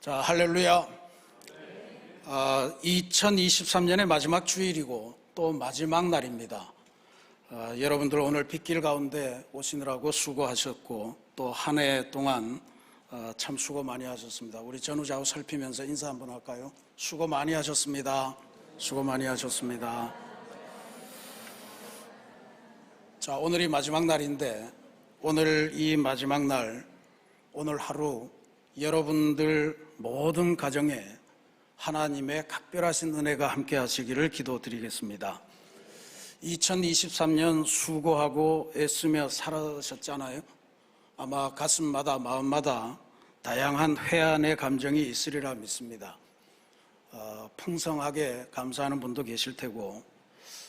자, 할렐루야. 2023년의 마지막 주일이고 또 마지막 날입니다. 여러분들 오늘 빗길 가운데 오시느라고 수고하셨고 또 한 해 동안 참 수고 많이 하셨습니다. 우리 전후좌우 살피면서 인사 한번 할까요? 수고 많이 하셨습니다. 수고 많이 하셨습니다. 자, 오늘이 마지막 날인데 오늘 이 마지막 날, 오늘 하루 여러분들 모든 가정에 하나님의 각별하신 은혜가 함께 하시기를 기도드리겠습니다. 2023년 수고하고 애쓰며 살아셨잖아요. 아마 가슴마다 마음마다 다양한 회한의 감정이 있으리라 믿습니다. 풍성하게 감사하는 분도 계실 테고,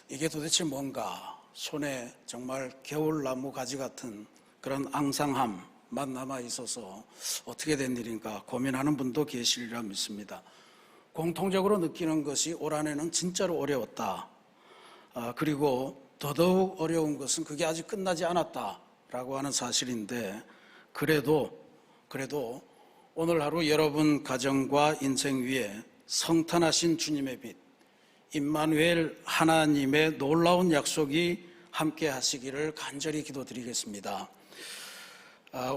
이게 도대체 뭔가, 손에 정말 겨울나무 가지 같은 그런 앙상함만 남아 있어서 어떻게 된 일인가 고민하는 분도 계시리라 믿습니다. 공통적으로 느끼는 것이 올 한 해는 진짜로 어려웠다. 그리고 더더욱 어려운 것은 그게 아직 끝나지 않았다라고 하는 사실인데, 그래도 오늘 하루 여러분 가정과 인생 위에 성탄하신 주님의 빛, 임마누엘 하나님의 놀라운 약속이 함께 하시기를 간절히 기도드리겠습니다.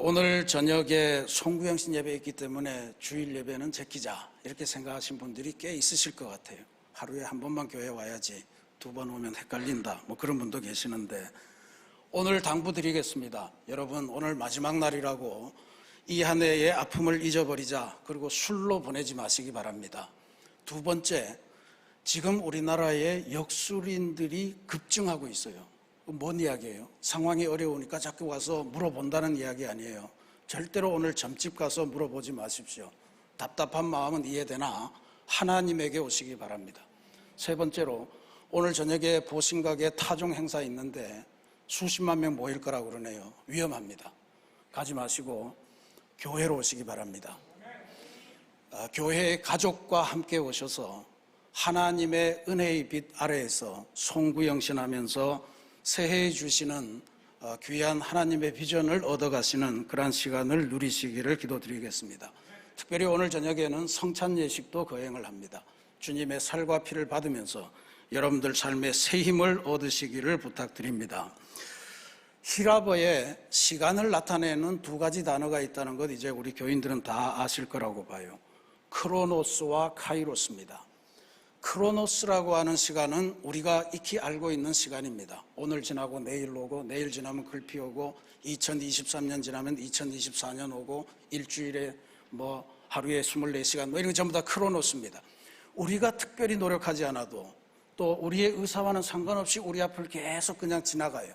오늘 저녁에 송구영신 예배 있기 때문에 주일 예배는 제끼자 이렇게 생각하신 분들이 꽤 있으실 것 같아요. 하루에 한 번만 교회 와야지 두 번 오면 헷갈린다, 그런 분도 계시는데, 오늘 당부드리겠습니다. 여러분, 오늘 마지막 날이라고 이 한 해의 아픔을 잊어버리자, 그리고 술로 보내지 마시기 바랍니다. 두 번째, 지금 우리나라에 역술인들이 급증하고 있어요. 뭔 이야기예요? 상황이 어려우니까 자꾸 와서 물어본다는 이야기 아니에요. 절대로 오늘 점집 가서 물어보지 마십시오. 답답한 마음은 이해되나 하나님에게 오시기 바랍니다. 세 번째로, 오늘 저녁에 보신각에 타종 행사 있는데 수십만 명 모일 거라고 그러네요. 위험합니다. 가지 마시고 교회로 오시기 바랍니다. 교회의 가족과 함께 오셔서 하나님의 은혜의 빛 아래에서 송구영신하면서 새해에 주시는 귀한 하나님의 비전을 얻어가시는 그러한 시간을 누리시기를 기도드리겠습니다. 특별히 오늘 저녁에는 성찬 예식도 거행을 합니다. 주님의 살과 피를 받으면서 여러분들 삶에 새 힘을 얻으시기를 부탁드립니다. 히라버에 시간을 나타내는 두 가지 단어가 있다는 것 이제 우리 교인들은 다 아실 거라고 봐요. 크로노스와 카이로스입니다. 크로노스라고 하는 시간은 우리가 익히 알고 있는 시간입니다. 오늘 지나고 내일 오고, 내일 지나면 글피 오고, 2023년 지나면 2024년 오고, 일주일에 하루에 24시간 이런 거 전부 다 크로노스입니다. 우리가 특별히 노력하지 않아도 또 우리의 의사와는 상관없이 우리 앞을 계속 그냥 지나가요.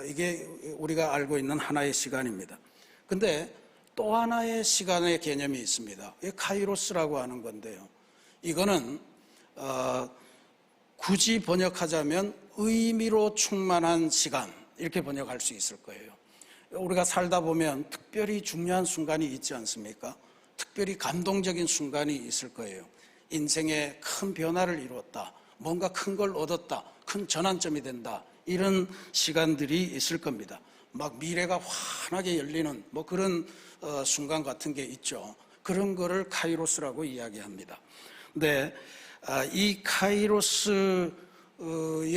이게 우리가 알고 있는 하나의 시간입니다. 근데 또 하나의 시간의 개념이 있습니다. 이게 카이로스라고 하는 건데요. 이거는 굳이 번역하자면 의미로 충만한 시간, 이렇게 번역할 수 있을 거예요. 우리가 살다 보면 특별히 중요한 순간이 있지 않습니까? 특별히 감동적인 순간이 있을 거예요. 인생에 큰 변화를 이루었다, 뭔가 큰 걸 얻었다, 큰 전환점이 된다, 이런 시간들이 있을 겁니다. 막 미래가 환하게 열리는 그런 순간 같은 게 있죠. 그런 거를 카이로스라고 이야기합니다. 근데 이 카이로스의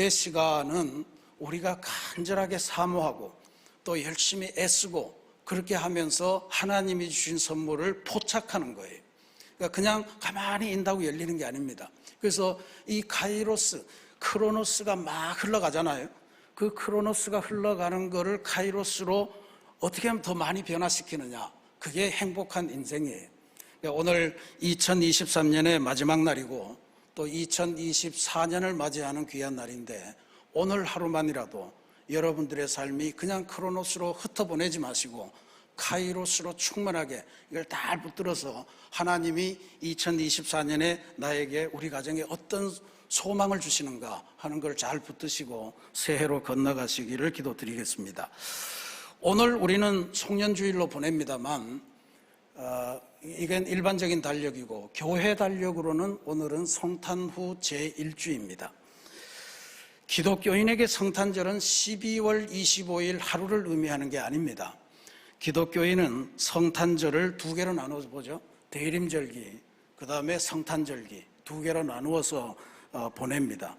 시간은 우리가 간절하게 사모하고 또 열심히 애쓰고 그렇게 하면서 하나님이 주신 선물을 포착하는 거예요. 그러니까 그냥 가만히 있다고 열리는 게 아닙니다. 그래서 이 카이로스, 크로노스가 막 흘러가잖아요. 그 크로노스가 흘러가는 거를 카이로스로 어떻게 하면 더 많이 변화시키느냐, 그게 행복한 인생이에요. 그러니까 오늘 2023년의 마지막 날이고 또 2024년을 맞이하는 귀한 날인데, 오늘 하루만이라도 여러분들의 삶이 그냥 크로노스로 흩어보내지 마시고 카이로스로 충만하게 이걸 다 붙들어서 하나님이 2024년에 나에게, 우리 가정에 어떤 소망을 주시는가 하는 걸 잘 붙드시고 새해로 건너가시기를 기도드리겠습니다. 오늘 우리는 송년주일로 보냅니다만 이건 일반적인 달력이고, 교회 달력으로는 오늘은 성탄 후 제1주입니다. 기독교인에게 성탄절은 12월 25일 하루를 의미하는 게 아닙니다. 기독교인은 성탄절을 두 개로 나눠서 보죠. 대림절기, 그 다음에 성탄절기 두 개로 나누어서 보냅니다.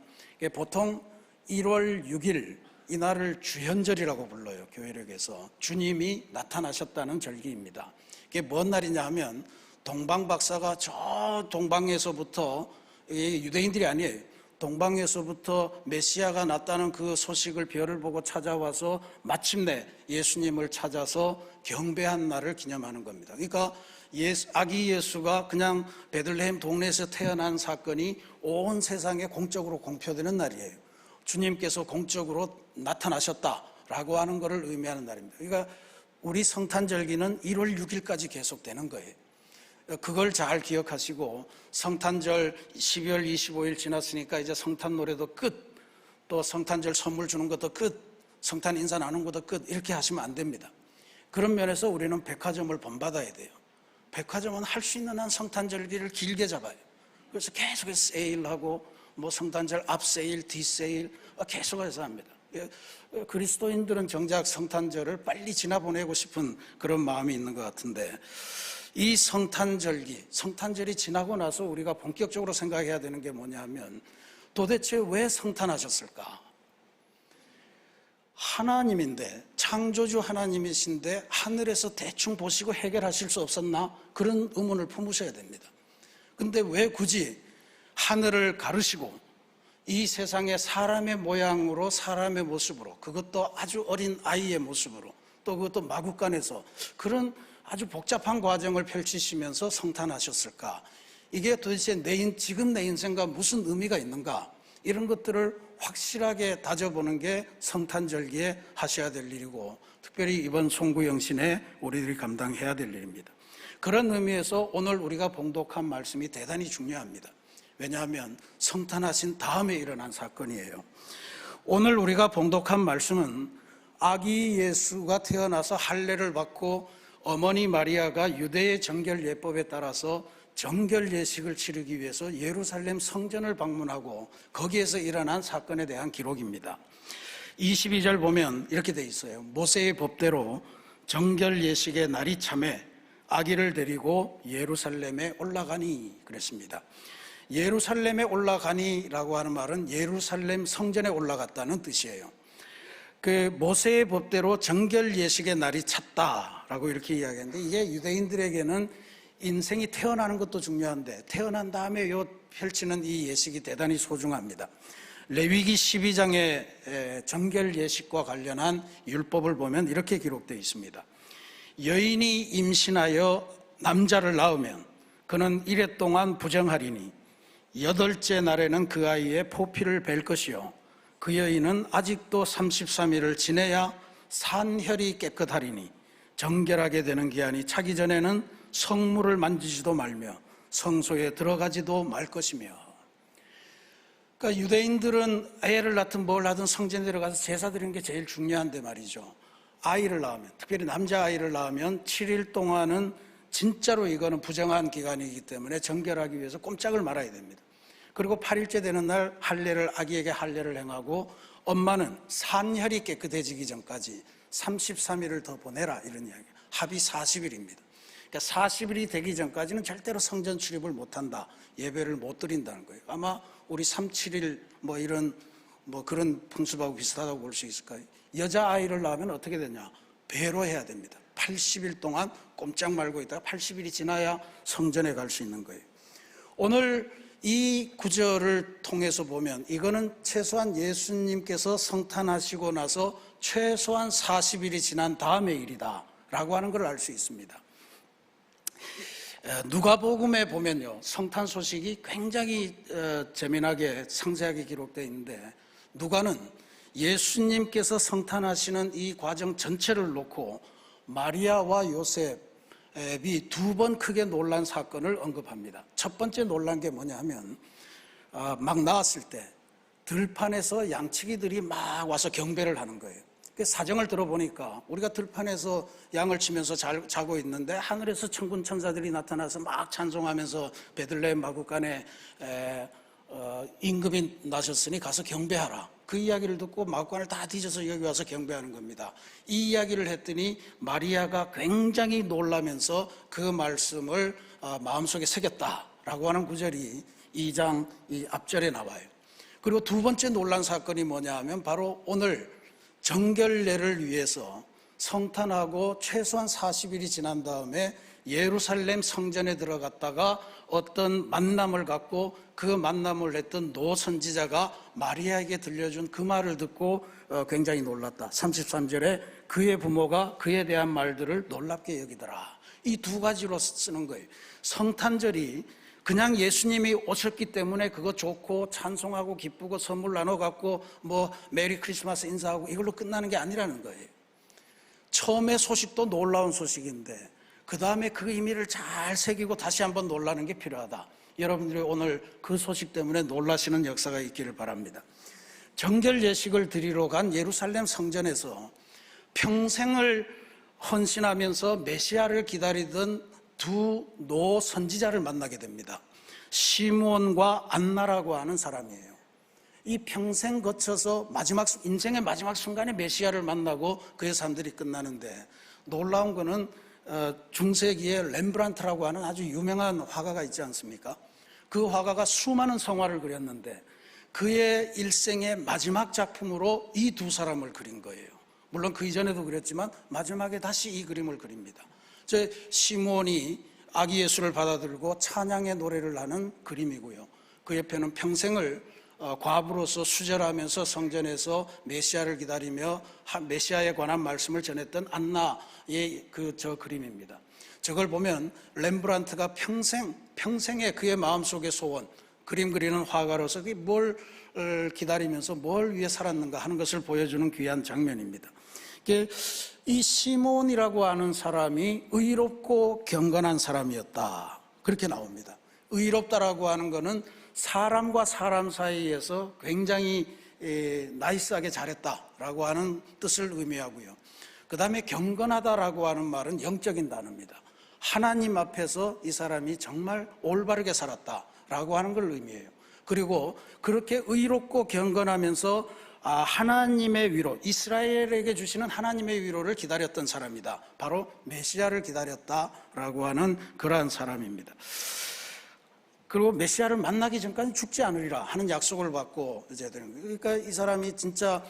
보통 1월 6일 이날을 주현절이라고 불러요. 교회력에서 주님이 나타나셨다는 절기입니다. 이게 뭔 날이냐 하면 동방박사가 저 동방에서부터, 유대인들이 아니에요, 동방에서부터 메시아가 났다는 그 소식을 별을 보고 찾아와서 마침내 예수님을 찾아서 경배한 날을 기념하는 겁니다. 그러니까 아기 예수가 그냥 베들레헴 동네에서 태어난 사건이 온 세상에 공적으로 공표되는 날이에요. 주님께서 공적으로 나타나셨다라고 하는 것을 의미하는 날입니다. 그러니까 우리 성탄절기는 1월 6일까지 계속되는 거예요. 그걸 잘 기억하시고, 성탄절 12월 25일 지났으니까 이제 성탄 노래도 끝, 또 성탄절 선물 주는 것도 끝, 성탄 인사 나누는 것도 끝, 이렇게 하시면 안 됩니다. 그런 면에서 우리는 백화점을 본받아야 돼요. 백화점은 할 수 있는 한 성탄절기를 길게 잡아요. 그래서 계속해서 세일하고 뭐 성탄절 앞 세일, 뒤 세일 계속해서 합니다. 그리스도인들은 정작 성탄절을 빨리 지나보내고 싶은 그런 마음이 있는 것 같은데, 이 성탄절이 지나고 나서 우리가 본격적으로 생각해야 되는 게 뭐냐 하면, 도대체 왜 성탄하셨을까? 하나님인데, 창조주 하나님이신데 하늘에서 대충 보시고 해결하실 수 없었나? 그런 의문을 품으셔야 됩니다. 근데 왜 굳이 하늘을 가르시고 이 세상에 사람의 모양으로, 사람의 모습으로, 그것도 아주 어린 아이의 모습으로, 또 그것도 마구간에서 그런 아주 복잡한 과정을 펼치시면서 성탄하셨을까? 이게 도대체 지금 내 인생과 무슨 의미가 있는가? 이런 것들을 확실하게 다져보는 게 성탄절기에 하셔야 될 일이고, 특별히 이번 송구영신에 우리들이 감당해야 될 일입니다. 그런 의미에서 오늘 우리가 봉독한 말씀이 대단히 중요합니다. 왜냐하면 성탄하신 다음에 일어난 사건이에요. 오늘 우리가 봉독한 말씀은 아기 예수가 태어나서 할례를 받고 어머니 마리아가 유대의 정결 예법에 따라서 정결 예식을 치르기 위해서 예루살렘 성전을 방문하고 거기에서 일어난 사건에 대한 기록입니다. 22절 보면 이렇게 돼 있어요. 모세의 법대로 정결 예식의 날이 참에 아기를 데리고 예루살렘에 올라가니 그랬습니다. 예루살렘에 올라가니라고 하는 말은 예루살렘 성전에 올라갔다는 뜻이에요. 그 모세의 법대로 정결 예식의 날이 찼다라고 이렇게 이야기하는데, 이게 유대인들에게는 인생이 태어나는 것도 중요한데 태어난 다음에 펼치는 이 예식이 대단히 소중합니다. 레위기 12장의 정결 예식과 관련한 율법을 보면 이렇게 기록되어 있습니다. 여인이 임신하여 남자를 낳으면 그는 이래 동안 부정하리니 8째 날에는 그 아이의 포피를 벨 것이요 그 여인은 아직도 33일을 지내야 산혈이 깨끗하리니 정결하게 되는 기한이 차기 전에는 성물을 만지지도 말며 성소에 들어가지도 말 것이며. 그러니까 유대인들은 애를 낳든 뭘 하든 성전에 들어가서 제사 드리는 게 제일 중요한데 말이죠. 아이를 낳으면, 특별히 남자아이를 낳으면 7일 동안은 진짜로 이거는 부정한 기간이기 때문에 정결하기 위해서 꼼짝을 말아야 됩니다. 그리고 8일째 되는 날 아기에게 할례를 행하고, 엄마는 산혈이 깨끗해지기 전까지 33일을 더 보내라, 이런 이야기. 합이 40일입니다. 그러니까 40일이 되기 전까지는 절대로 성전 출입을 못한다, 예배를 못 드린다는 거예요. 아마 우리 3-7일 그런 풍습하고 비슷하다고 볼 수 있을까요? 여자아이를 낳으면 어떻게 되냐? 배로 해야 됩니다. 80일 동안 꼼짝 말고 있다가 80일이 지나야 성전에 갈 수 있는 거예요. 오늘 이 구절을 통해서 보면 이거는 최소한 예수님께서 성탄하시고 나서 최소한 40일이 지난 다음의 일이다 라고 하는 걸 알 수 있습니다. 누가복음에 보면요, 성탄 소식이 굉장히 재미나게 상세하게 기록되어 있는데, 누가는 예수님께서 성탄하시는 이 과정 전체를 놓고 마리아와 요셉이 2번 크게 놀란 사건을 언급합니다. 첫 번째 놀란 게 뭐냐 하면, 막 나왔을 때 들판에서 양치기들이 막 와서 경배를 하는 거예요. 그 사정을 들어보니까 우리가 들판에서 양을 치면서 자고 있는데 하늘에서 천군 천사들이 나타나서 막 찬송하면서 베들레헴 마구간에 임금이 나셨으니 가서 경배하라, 그 이야기를 듣고 마구간을 다 뒤져서 여기 와서 경배하는 겁니다. 이 이야기를 했더니 마리아가 굉장히 놀라면서 그 말씀을 마음속에 새겼다라고 하는 구절이 2장 이 앞절에 나와요. 그리고 두 번째 놀란 사건이 뭐냐 하면 바로 오늘 정결례를 위해서 성탄하고 최소한 40일이 지난 다음에 예루살렘 성전에 들어갔다가 어떤 만남을 갖고 그 만남을 했던 노 선지자가 마리아에게 들려준 그 말을 듣고 굉장히 놀랐다. 33절에 그의 부모가 그에 대한 말들을 놀랍게 여기더라. 이 두 가지로 쓰는 거예요. 성탄절이 그냥 예수님이 오셨기 때문에 그거 좋고 찬송하고 기쁘고 선물 나눠갖고 뭐 메리 크리스마스 인사하고 이걸로 끝나는 게 아니라는 거예요. 처음에 소식도 놀라운 소식인데 그 다음에 그 의미를 잘 새기고 다시 한번 놀라는 게 필요하다. 여러분들이 오늘 그 소식 때문에 놀라시는 역사가 있기를 바랍니다. 정결 예식을 드리러 간 예루살렘 성전에서 평생을 헌신하면서 메시아를 기다리던 두 노 선지자를 만나게 됩니다. 시므온과 안나라고 하는 사람이에요. 이 평생 거쳐서 인생의 마지막 순간에 메시아를 만나고 그의 삶들이 끝나는데 놀라운 거는 중세기에 렘브란트라고 하는 아주 유명한 화가가 있지 않습니까? 그 화가가 수많은 성화를 그렸는데 그의 일생의 마지막 작품으로 이 두 사람을 그린 거예요. 물론 그 이전에도 그렸지만 마지막에 다시 이 그림을 그립니다. 시므온이 아기 예수를 받아들고 찬양의 노래를 하는 그림이고요. 그 옆에는 평생을 과부로서 수절하면서 성전에서 메시아를 기다리며 메시아에 관한 말씀을 전했던 안나의 저 그림입니다. 저걸 보면 렘브란트가 평생의 그의 마음속의 소원, 그림 그리는 화가로서 뭘 기다리면서 뭘 위해 살았는가 하는 것을 보여주는 귀한 장면입니다. 이 시몬이라고 하는 사람이 의롭고 경건한 사람이었다. 그렇게 나옵니다. 의롭다라고 하는 것은 사람과 사람 사이에서 굉장히 나이스하게 잘했다라고 하는 뜻을 의미하고요. 그 다음에 경건하다라고 하는 말은 영적인 단어입니다. 하나님 앞에서 이 사람이 정말 올바르게 살았다라고 하는 걸 의미해요. 그리고 그렇게 의롭고 경건하면서 하나님의 위로, 이스라엘에게 주시는 하나님의 위로를 기다렸던 사람이다. 바로 메시아를 기다렸다라고 하는 그러한 사람입니다. 그리고 메시아를 만나기 전까지 죽지 않으리라 하는 약속을 받고 이제 되는 거예요. 그러니까 이 사람이 진짜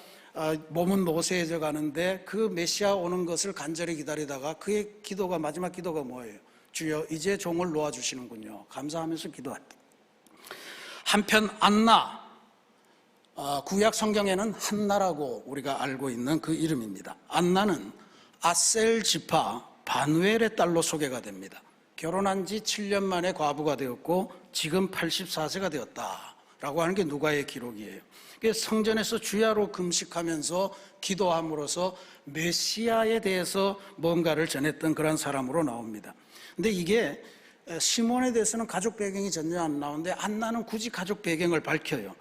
몸은 노쇠해져 가는데 그 메시아 오는 것을 간절히 기다리다가 그의 기도가 마지막 기도가 뭐예요? 주여 이제 종을 놓아주시는군요. 감사하면서 기도했다. 한편 안나, 구약 성경에는 한나라고 우리가 알고 있는 그 이름입니다. 안나는 아셀 지파 바누엘의 딸로 소개가 됩니다. 결혼한 지 7년 만에 과부가 되었고 지금 84세가 되었다라고 하는 게 누가의 기록이에요. 성전에서 주야로 금식하면서 기도함으로써 메시아에 대해서 뭔가를 전했던 그런 사람으로 나옵니다. 근데 이게 시몬에 대해서는 가족 배경이 전혀 안 나오는데 안나는 굳이 가족 배경을 밝혀요.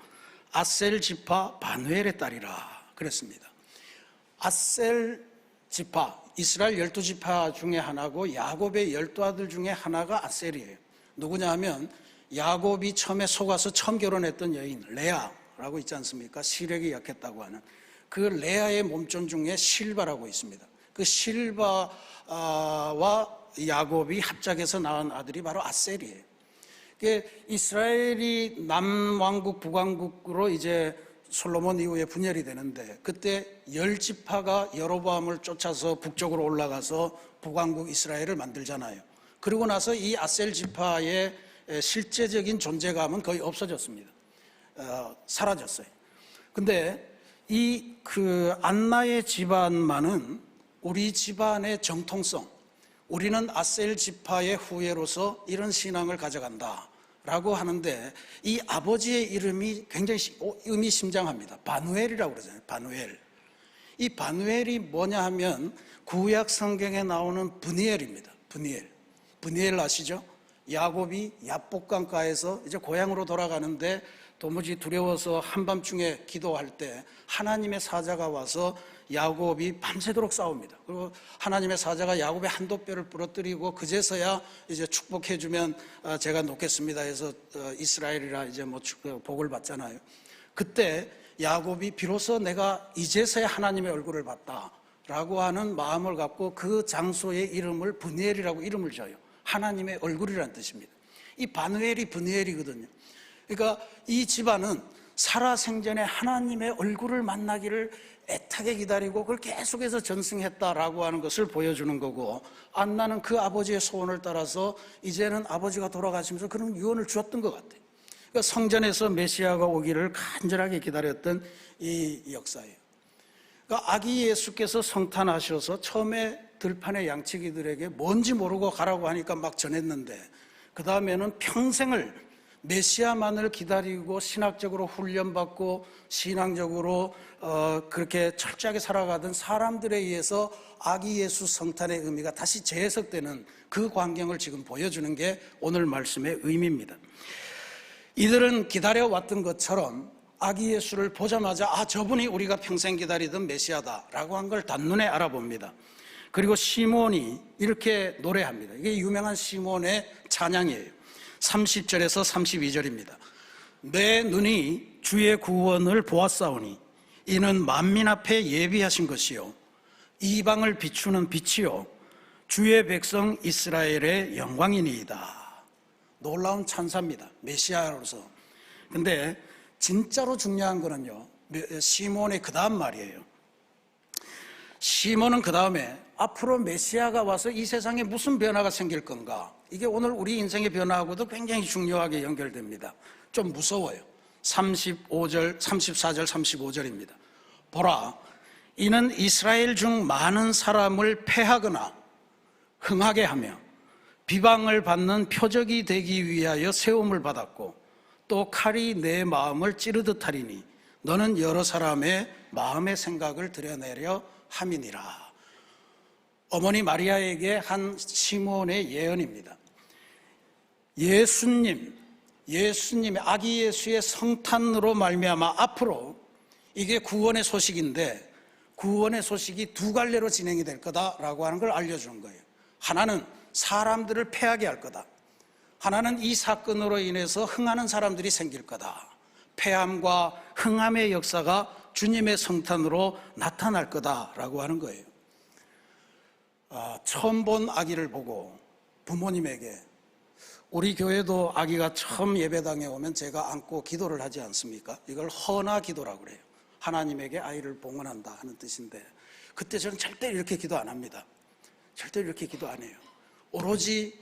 아셀 지파 바누엘의 딸이라 그랬습니다. 아셀 지파, 이스라엘 12지파 중에 하나고 야곱의 12아들 중에 하나가 아셀이에요. 누구냐 하면 야곱이 처음에 속아서 처음 결혼했던 여인 레아라고 있지 않습니까? 시력이 약했다고 하는 그 레아의 몸종 중에 실바라고 있습니다. 그 실바와 야곱이 합작해서 낳은 아들이 바로 아셀이에요. 이스라엘이 남왕국 북왕국으로 이제 솔로몬 이후에 분열이 되는데 그때 10지파가 여로보암을 쫓아서 북쪽으로 올라가서 북왕국 이스라엘을 만들잖아요. 그리고 나서 이 아셀 지파의 실제적인 존재감은 거의 없어졌습니다. 사라졌어요. 근데 이 안나의 집안만은 우리 집안의 정통성, 우리는 아셀 지파의 후예로서 이런 신앙을 가져간다 라고 하는데 이 아버지의 이름이 굉장히 의미심장합니다. 바누엘이라고 그러잖아요. 바누엘. 이 바누엘이 뭐냐 하면 구약 성경에 나오는 브니엘입니다. 브니엘 아시죠? 야곱이 야복강가에서 이제 고향으로 돌아가는데 도무지 두려워서 한밤중에 기도할 때 하나님의 사자가 와서 야곱이 밤새도록 싸웁니다. 그리고 하나님의 사자가 야곱의 한도뼈를 부러뜨리고 그제서야 이제 축복해주면 제가 놓겠습니다 해서 이스라엘이라 이제 복을 받잖아요. 그때 야곱이 비로소 내가 이제서야 하나님의 얼굴을 봤다라고 하는 마음을 갖고 그 장소의 이름을 브니엘이라고 이름을 줘요. 하나님의 얼굴이라는 뜻입니다. 이 바누엘이 브누엘이거든요. 그러니까 이 집안은 살아생전에 하나님의 얼굴을 만나기를 애타게 기다리고 그걸 계속해서 전승했다라고 하는 것을 보여주는 거고, 안나는 그 아버지의 소원을 따라서 이제는 아버지가 돌아가시면서 그런 유언을 주었던 것 같아요. 그러니까 성전에서 메시아가 오기를 간절하게 기다렸던 이 역사예요. 그러니까 아기 예수께서 성탄하셔서 처음에 들판의 양치기들에게 뭔지 모르고 가라고 하니까 막 전했는데, 그 다음에는 평생을 메시아만을 기다리고 신학적으로 훈련받고 신앙적으로 그렇게 철저하게 살아가던 사람들에 의해서 아기 예수 성탄의 의미가 다시 재해석되는 그 광경을 지금 보여주는 게 오늘 말씀의 의미입니다. 이들은 기다려왔던 것처럼 아기 예수를 보자마자 저분이 우리가 평생 기다리던 메시아다라고 한 걸 단눈에 알아봅니다. 그리고 시몬이 이렇게 노래합니다. 이게 유명한 시몬의 찬양이에요. 30절에서 32절입니다. 내 눈이 주의 구원을 보았사오니 이는 만민 앞에 예비하신 것이요 이방을 비추는 빛이요 주의 백성 이스라엘의 영광이니이다. 놀라운 찬사입니다. 메시아로서. 근데 진짜로 중요한 거는요, 시몬의 그 다음 말이에요. 시몬은 그 다음에 앞으로 메시아가 와서 이 세상에 무슨 변화가 생길 건가, 이게 오늘 우리 인생의 변화하고도 굉장히 중요하게 연결됩니다. 좀 무서워요. 34절 35절입니다. 보라, 이는 이스라엘 중 많은 사람을 패하거나 흥하게 하며 비방을 받는 표적이 되기 위하여 세움을 받았고 또 칼이 내 마음을 찌르듯 하리니 너는 여러 사람의 마음의 생각을 드러내려 함이니라. 어머니 마리아에게 한 시몬의 예언입니다. 예수님의 아기 예수의 성탄으로 말미암아 앞으로 이게 구원의 소식인데, 구원의 소식이 두 갈래로 진행이 될 거다라고 하는 걸 알려주는 거예요. 하나는 사람들을 패하게 할 거다. 하나는 이 사건으로 인해서 흥하는 사람들이 생길 거다. 패함과 흥함의 역사가 주님의 성탄으로 나타날 거다라고 하는 거예요. 처음 본 아기를 보고 부모님에게, 우리 교회도 아기가 처음 예배당에 오면 제가 안고 기도를 하지 않습니까? 이걸 헌화 기도라고 그래요. 하나님에게 아이를 봉헌한다 하는 뜻인데, 그때 저는 절대 이렇게 기도 안 합니다. 절대 이렇게 기도 안 해요. 오로지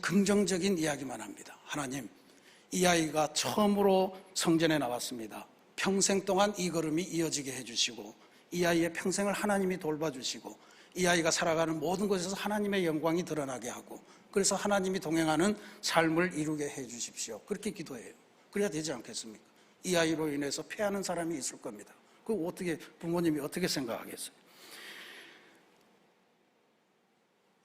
긍정적인 이야기만 합니다. 하나님, 이 아이가 처음으로 성전에 나왔습니다. 평생 동안 이 걸음이 이어지게 해주시고 이 아이의 평생을 하나님이 돌봐주시고 이 아이가 살아가는 모든 곳에서 하나님의 영광이 드러나게 하고, 그래서 하나님이 동행하는 삶을 이루게 해주십시오. 그렇게 기도해요. 그래야 되지 않겠습니까? 이 아이로 인해서 패하는 사람이 있을 겁니다. 그 어떻게, 부모님이 어떻게 생각하겠어요?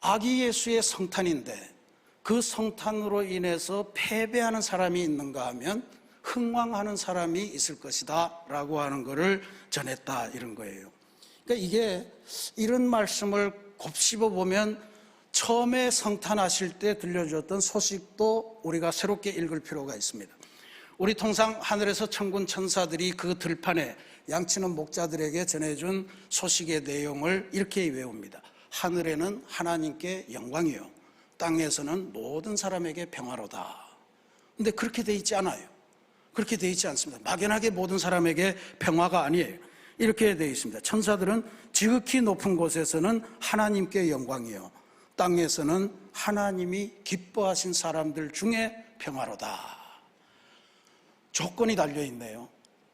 아기 예수의 성탄인데 그 성탄으로 인해서 패배하는 사람이 있는가 하면 흥왕하는 사람이 있을 것이다 라고 하는 것을 전했다, 이런 거예요. 그러니까 이게, 이런 말씀을 곱씹어 보면 처음에 성탄하실 때 들려줬던 소식도 우리가 새롭게 읽을 필요가 있습니다. 우리 통상 하늘에서 천군 천사들이 그 들판에 양치는 목자들에게 전해준 소식의 내용을 이렇게 외웁니다. 하늘에는 하나님께 영광이요 땅에서는 모든 사람에게 평화로다. 근데 그렇게 돼 있지 않아요. 그렇게 돼 있지 않습니다. 막연하게 모든 사람에게 평화가 아니에요. 이렇게 돼 있습니다. 천사들은 지극히 높은 곳에서는 하나님께 영광이요 땅에서는 하나님이 기뻐하신 사람들 중에 평화로다. 조건이 달려있네요.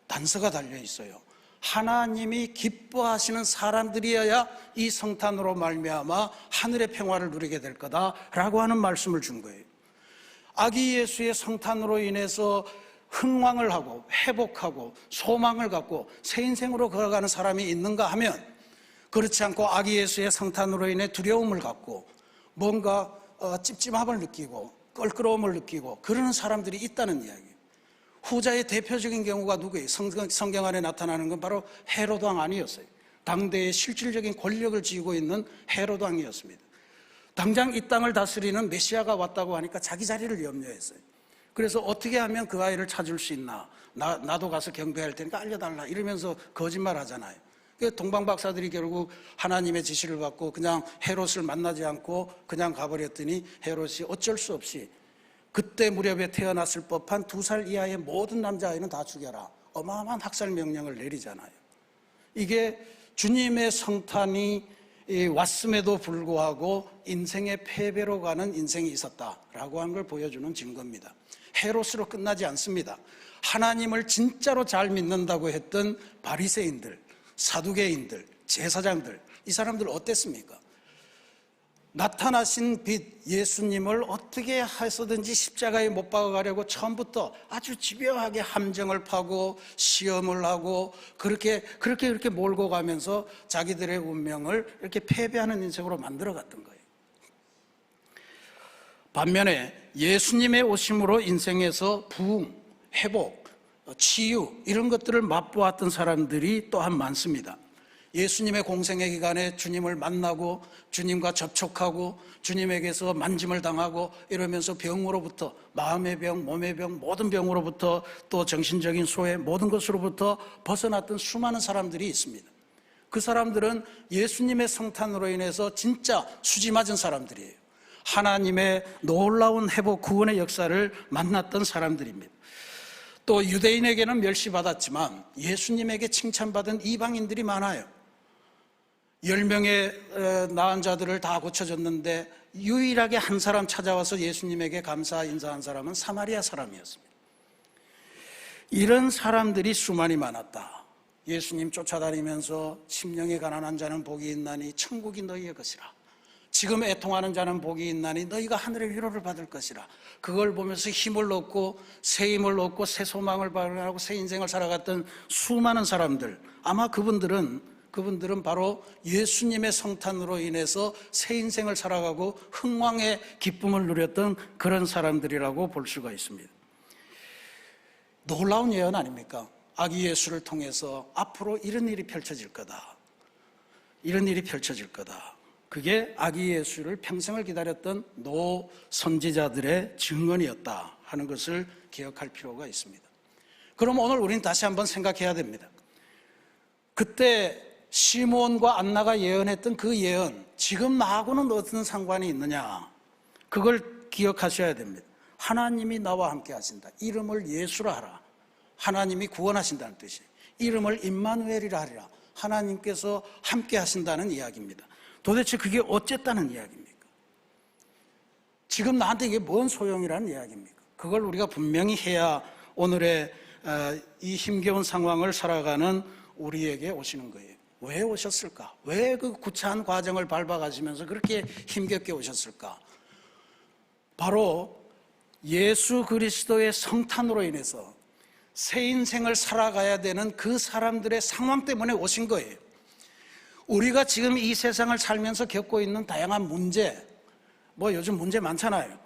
단서가 달려있어요. 하나님이 기뻐하시는 사람들이어야 이 성탄으로 말미암아 하늘의 평화를 누리게 될 거다라고 하는 말씀을 준 거예요. 아기 예수의 성탄으로 인해서 흥왕을 하고 회복하고 소망을 갖고 새 인생으로 걸어가는 사람이 있는가 하면, 그렇지 않고 아기 예수의 성탄으로 인해 두려움을 갖고 뭔가 찝찝함을 느끼고 껄끄러움을 느끼고 그러는 사람들이 있다는 이야기예요. 후자의 대표적인 경우가 누구예요? 성경 안에 나타나는 건 바로 헤로드 왕 아니었어요. 당대의 실질적인 권력을 쥐고 있는 헤로드 왕이었습니다. 당장 이 땅을 다스리는 메시아가 왔다고 하니까 자기 자리를 염려했어요. 그래서 어떻게 하면 그 아이를 찾을 수 있나, 나도 가서 경배할 테니까 알려달라 이러면서 거짓말 하잖아요. 동방 박사들이 결국 하나님의 지시를 받고 그냥 헤롯을 만나지 않고 그냥 가버렸더니 헤롯이 어쩔 수 없이 그때 무렵에 태어났을 법한 2살 이하의 모든 남자아이는 다 죽여라. 어마어마한 학살 명령을 내리잖아요. 이게 주님의 성탄이 왔음에도 불구하고 인생의 패배로 가는 인생이 있었다라고 하는 걸 보여주는 증거입니다. 헤롯으로 끝나지 않습니다. 하나님을 진짜로 잘 믿는다고 했던 바리새인들, 사두개인들, 제사장들, 이 사람들 어땠습니까? 나타나신 빛 예수님을 어떻게 해서든지 십자가에 못 박아가려고 처음부터 아주 집요하게 함정을 파고 시험을 하고 그렇게 몰고 가면서 자기들의 운명을 이렇게 패배하는 인생으로 만들어갔던 거예요. 반면에 예수님의 오심으로 인생에서 부흥, 회복, 치유 이런 것들을 맛보았던 사람들이 또한 많습니다. 예수님의 공생의 기간에 주님을 만나고 주님과 접촉하고 주님에게서 만짐을 당하고 이러면서 병으로부터 마음의 병, 몸의 병, 모든 병으로부터 또 정신적인 소외 모든 것으로부터 벗어났던 수많은 사람들이 있습니다. 그 사람들은 예수님의 성탄으로 인해서 진짜 수지 맞은 사람들이에요. 하나님의 놀라운 회복 구원의 역사를 만났던 사람들입니다. 또 유대인에게는 멸시받았지만 예수님에게 칭찬받은 이방인들이 많아요. 10명의 나은 자들을 다 고쳐줬는데 유일하게 한 사람 찾아와서 예수님에게 감사 인사한 사람은 사마리아 사람이었습니다. 이런 사람들이 수많이 많았다. 예수님 쫓아다니면서 심령이 가난한 자는 복이 있나니 천국이 너희의 것이라. 지금 애통하는 자는 복이 있나니 너희가 하늘의 위로를 받을 것이라. 그걸 보면서 힘을 얻고 새 힘을 얻고 새 소망을 발견하고 새 인생을 살아갔던 수많은 사람들, 아마 그분들은 바로 예수님의 성탄으로 인해서 새 인생을 살아가고 흥왕의 기쁨을 누렸던 그런 사람들이라고 볼 수가 있습니다. 놀라운 예언 아닙니까? 아기 예수를 통해서 앞으로 이런 일이 펼쳐질 거다. 이런 일이 펼쳐질 거다. 그게 아기 예수를 평생을 기다렸던 노 선지자들의 증언이었다 하는 것을 기억할 필요가 있습니다. 그럼 오늘 우리는 다시 한번 생각해야 됩니다. 그때 시므온과 안나가 예언했던 그 예언, 지금 나하고는 어떤 상관이 있느냐? 그걸 기억하셔야 됩니다. 하나님이 나와 함께 하신다. 이름을 예수라 하라. 하나님이 구원하신다는 뜻이에요. 이름을 임마누엘이라 하리라. 하나님께서 함께 하신다는 이야기입니다. 도대체 그게 어쨌다는 이야기입니까? 지금 나한테 이게 뭔 소용이라는 이야기입니까? 그걸 우리가 분명히 해야 오늘의 이 힘겨운 상황을 살아가는 우리에게 오시는 거예요. 왜 오셨을까? 왜 그 구차한 과정을 밟아가시면서 그렇게 힘겹게 오셨을까? 바로 예수 그리스도의 성탄으로 인해서 새 인생을 살아가야 되는 그 사람들의 상황 때문에 오신 거예요. 우리가 지금 이 세상을 살면서 겪고 있는 다양한 문제, 요즘 문제 많잖아요.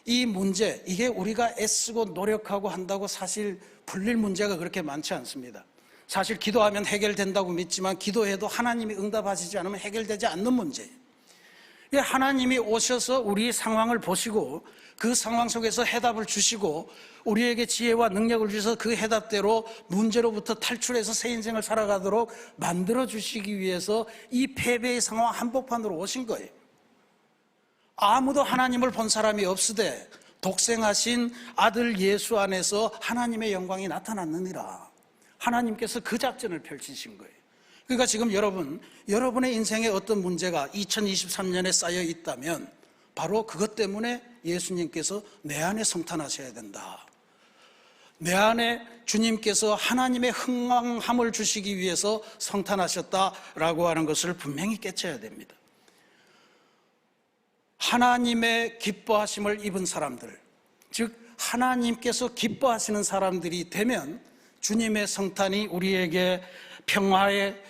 이 문제, 이게 우리가 애쓰고 노력하고 한다고 사실 풀릴 문제가 그렇게 많지 않습니다. 사실 기도하면 해결된다고 믿지만 기도해도 하나님이 응답하시지 않으면 해결되지 않는 문제예요. 하나님이 오셔서 우리의 상황을 보시고 그 상황 속에서 해답을 주시고 우리에게 지혜와 능력을 주셔서 그 해답대로 문제로부터 탈출해서 새 인생을 살아가도록 만들어 주시기 위해서 이 패배의 상황 한복판으로 오신 거예요. 아무도 하나님을 본 사람이 없으되 독생하신 아들 예수 안에서 하나님의 영광이 나타났느니라. 하나님께서 그 작전을 펼치신 거예요. 그러니까 지금 여러분의 인생에 어떤 문제가 2023년에 쌓여 있다면 바로 그것 때문에 예수님께서 내 안에 성탄하셔야 된다. 내 안에 주님께서 하나님의 흥왕함을 주시기 위해서 성탄하셨다라고 하는 것을 분명히 깨쳐야 됩니다. 하나님의 기뻐하심을 입은 사람들, 즉 하나님께서 기뻐하시는 사람들이 되면 주님의 성탄이 우리에게 평화의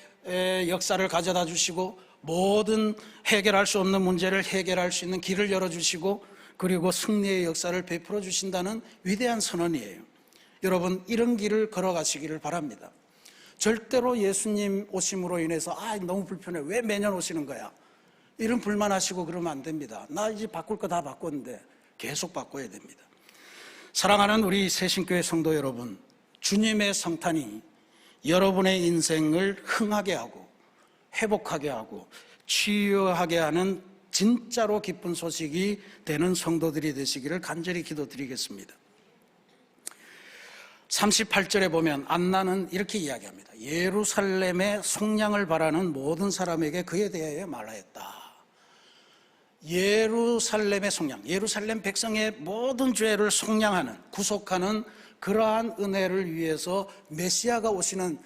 역사를 가져다 주시고 모든 해결할 수 없는 문제를 해결할 수 있는 길을 열어주시고 그리고 승리의 역사를 베풀어 주신다는 위대한 선언이에요. 여러분, 이런 길을 걸어가시기를 바랍니다. 절대로 예수님 오심으로 인해서 너무 불편해, 왜 매년 오시는 거야, 이런 불만하시고 그러면 안 됩니다. 나 이제 바꿀 거 다 바꿨는데 계속 바꿔야 됩니다. 사랑하는 우리 새신교회 성도 여러분, 주님의 성탄이 여러분의 인생을 흥하게 하고 회복하게 하고 치유하게 하는 진짜로 기쁜 소식이 되는 성도들이 되시기를 간절히 기도드리겠습니다. 38절에 보면 안나는 이렇게 이야기합니다. 예루살렘의 속량을 바라는 모든 사람에게 그에 대하여 말하였다. 예루살렘의 속량, 예루살렘 백성의 모든 죄를 속량하는, 구속하는 그러한 은혜를 위해서 메시아가 오시면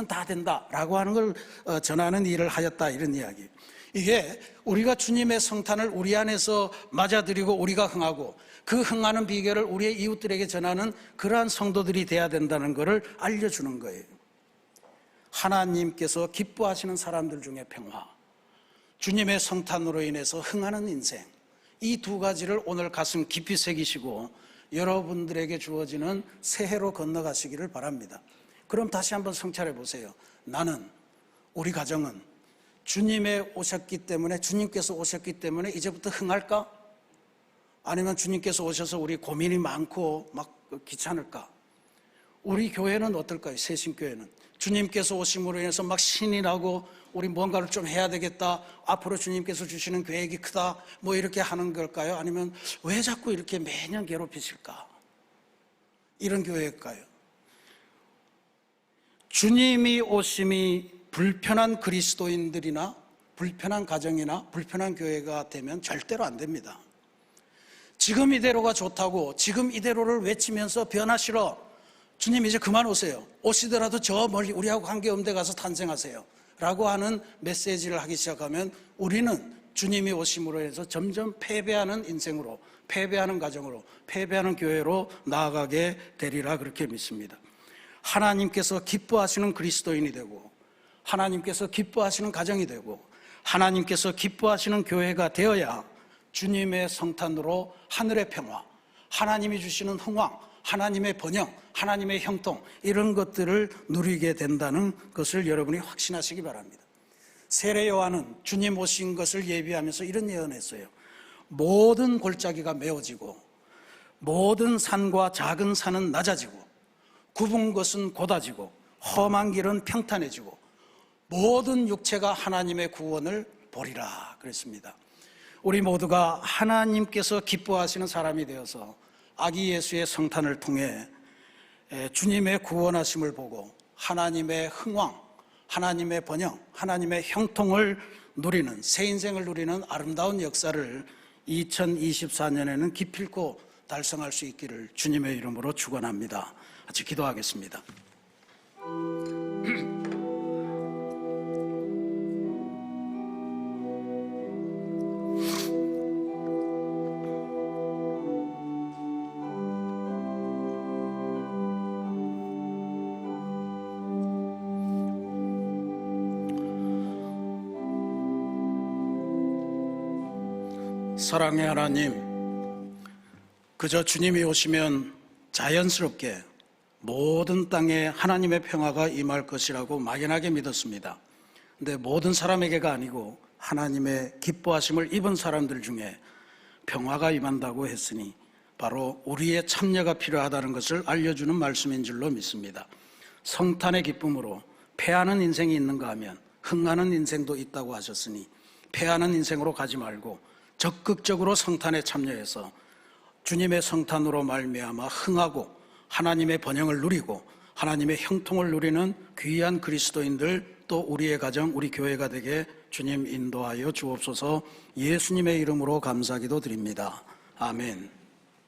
다 된다라고 하는 걸 전하는 일을 하였다, 이런 이야기. 이게 우리가 주님의 성탄을 우리 안에서 맞아들이고 우리가 흥하고 그 흥하는 비결을 우리의 이웃들에게 전하는 그러한 성도들이 돼야 된다는 것을 알려주는 거예요. 하나님께서 기뻐하시는 사람들 중에 평화, 주님의 성탄으로 인해서 흥하는 인생, 이 두 가지를 오늘 가슴 깊이 새기시고 여러분들에게 주어지는 새해로 건너가시기를 바랍니다. 그럼 다시 한번 성찰해 보세요. 나는, 우리 가정은 주님께서 오셨기 때문에 이제부터 흥할까? 아니면 주님께서 오셔서 우리 고민이 많고 막 귀찮을까? 우리 교회는 어떨까요? 새신교회는 주님께서 오심으로 인해서 막 신이 나고 우리 뭔가를 좀 해야 되겠다, 앞으로 주님께서 주시는 계획이 크다, 뭐 이렇게 하는 걸까요? 아니면 왜 자꾸 이렇게 매년 괴롭히실까? 이런 교회일까요? 주님이 오심이 불편한 그리스도인들이나 불편한 가정이나 불편한 교회가 되면 절대로 안 됩니다. 지금 이대로가 좋다고 지금 이대로를 외치면서 변화 싫어, 주님 이제 그만 오세요, 오시더라도 저 멀리 우리하고 관계없는 데 가서 탄생하세요 라고 하는 메시지를 하기 시작하면 우리는 주님이 오심으로 해서 점점 패배하는 인생으로, 패배하는 가정으로, 패배하는 교회로 나아가게 되리라 그렇게 믿습니다. 하나님께서 기뻐하시는 그리스도인이 되고 하나님께서 기뻐하시는 가정이 되고 하나님께서 기뻐하시는 교회가 되어야 주님의 성탄으로 하늘의 평화, 하나님이 주시는 흥왕, 하나님의 번영, 하나님의 형통, 이런 것들을 누리게 된다는 것을 여러분이 확신하시기 바랍니다. 세례 요한은 주님 오신 것을 예비하면서 이런 예언했어요. 모든 골짜기가 메워지고 모든 산과 작은 산은 낮아지고 굽은 것은 곧아지고 험한 길은 평탄해지고 모든 육체가 하나님의 구원을 보리라 그랬습니다. 우리 모두가 하나님께서 기뻐하시는 사람이 되어서 아기 예수의 성탄을 통해 주님의 구원하심을 보고 하나님의 흥왕, 하나님의 번영, 하나님의 형통을 누리는, 새 인생을 누리는 아름다운 역사를 2024년에는 기필코 달성할 수 있기를 주님의 이름으로 축원합니다. 같이 기도하겠습니다. 사랑의 하나님, 그저 주님이 오시면 자연스럽게 모든 땅에 하나님의 평화가 임할 것이라고 막연하게 믿었습니다. 근데 모든 사람에게가 아니고 하나님의 기뻐하심을 입은 사람들 중에 평화가 임한다고 했으니 바로 우리의 참여가 필요하다는 것을 알려주는 말씀인 줄로 믿습니다. 성탄의 기쁨으로 패하는 인생이 있는가 하면 흥하는 인생도 있다고 하셨으니 패하는 인생으로 가지 말고 적극적으로 성탄에 참여해서 주님의 성탄으로 말미암아 흥하고 하나님의 번영을 누리고 하나님의 형통을 누리는 귀한 그리스도인들, 또 우리의 가정, 우리 교회가 되게 주님 인도하여 주옵소서. 예수님의 이름으로 감사기도 드립니다. 아멘.